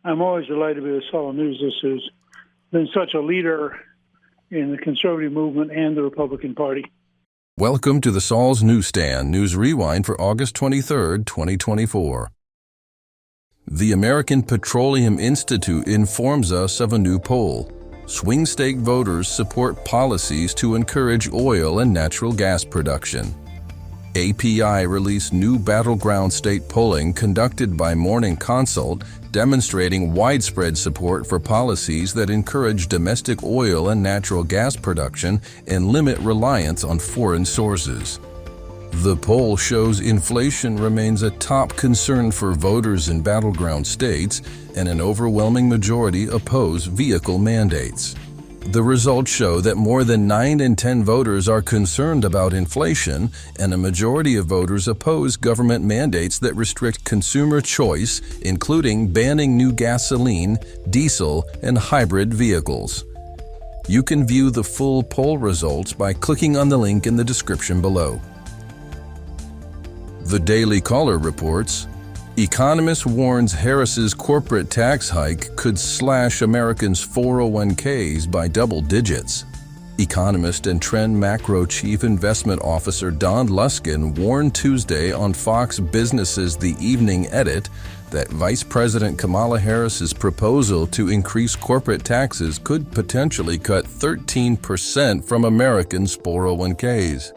I'm always delighted to be with Saul News. This has been such a leader in the conservative movement and the Republican Party. Welcome to the Saul's Newsstand News Rewind for August 23, 2024. The American Petroleum Institute informs us of a new poll. Swing state voters support policies to encourage oil and natural gas production. API released new battleground state polling conducted by Morning Consult demonstrating widespread support for policies that encourage domestic oil and natural gas production and limit reliance on foreign sources. The poll shows inflation remains a top concern for voters in battleground states, and an overwhelming majority oppose vehicle mandates. The results show that more than 9 in 10 voters are concerned about inflation, and a majority of voters oppose government mandates that restrict consumer choice, including banning new gasoline, diesel, and hybrid vehicles. You can view the full poll results by clicking on the link in the description below. The Daily Caller reports, economist warns Harris's corporate tax hike could slash Americans' 401ks by double digits. Economist and Trend Macro Chief Investment Officer Don Luskin warned Tuesday on Fox Business's The Evening Edit that Vice President Kamala Harris's proposal to increase corporate taxes could potentially cut 13% from Americans' 401ks.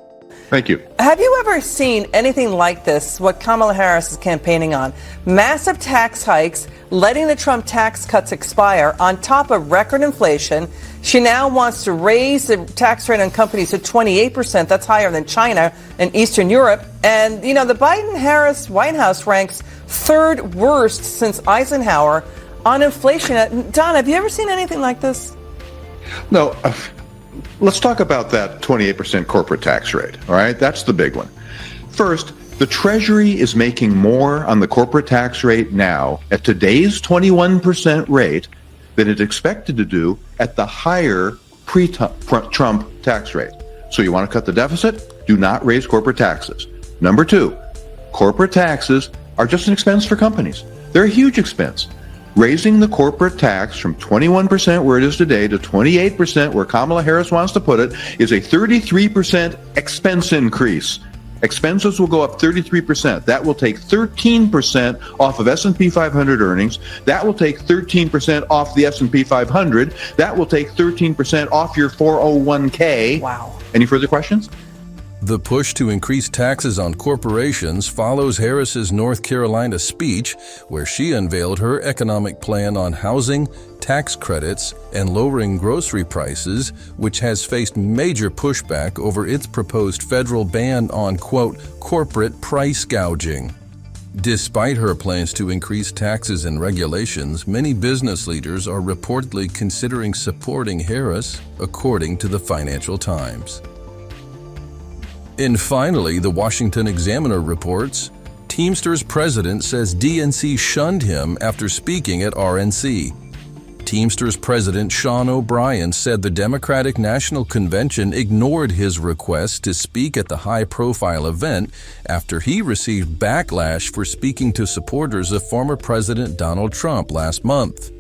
Thank you. Have you ever seen anything like this, what Kamala Harris is campaigning on? Massive tax hikes, letting the Trump tax cuts expire on top of record inflation. She now wants to raise the tax rate on companies to 28%. That's higher than China and Eastern Europe. And, you know, the Biden-Harris White House ranks third worst since Eisenhower on inflation. Don, have you ever seen anything like this? No. Let's talk about that 28% corporate tax rate, all right? That's the big one. First, the Treasury is making more on the corporate tax rate now at today's 21% rate than it expected to do at the higher pre-Trump tax rate. So you want to cut the deficit? Do not raise corporate taxes. Number two, corporate taxes are just an expense for companies. They're a huge expense. Raising the corporate tax from 21% where it is today to 28% where Kamala Harris wants to put it is a 33% expense increase. Expenses will go up 33%. That will take 13% off of S&P 500 earnings. That will take 13% off the S&P 500. That will take 13% off your 401k. Wow. Any further questions? The push to increase taxes on corporations follows Harris's North Carolina speech, where she unveiled her economic plan on housing, tax credits, and lowering grocery prices, which has faced major pushback over its proposed federal ban on, quote, corporate price gouging. Despite her plans to increase taxes and regulations, many business leaders are reportedly considering supporting Harris, according to the Financial Times. And finally, the Washington Examiner reports, Teamsters president says DNC shunned him after speaking at RNC. Teamsters President Sean O'Brien said the Democratic National Convention ignored his request to speak at the high-profile event after he received backlash for speaking to supporters of former President Donald Trump last month.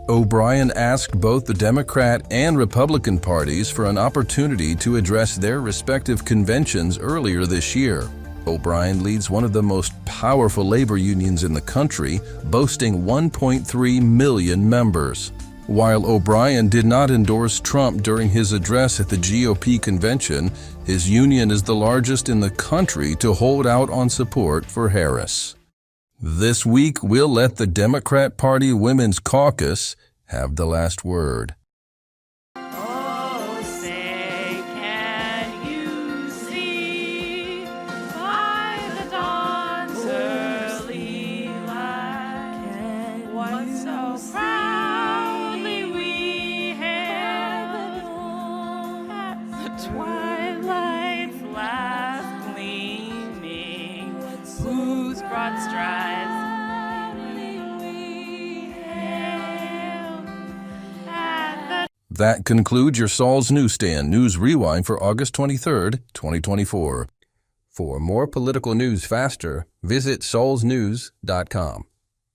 O'Brien asked both the Democrat and Republican parties for an opportunity to address their respective conventions earlier this year. O'Brien leads one of the most powerful labor unions in the country, boasting 1.3 million members. While O'Brien did not endorse Trump during his address at the GOP convention, his union is the largest in the country to hold out on support for Harris. This week, we'll let the Democrat Party Women's Caucus have the last word. Oh, say, can you see by the dawn's early light what so proudly we hailed at the twilight's last gleaming, whose broad strides That concludes your Saul's Newsstand News Rewind for August 23rd, 2024. For more political news faster, visit saulsnews.com.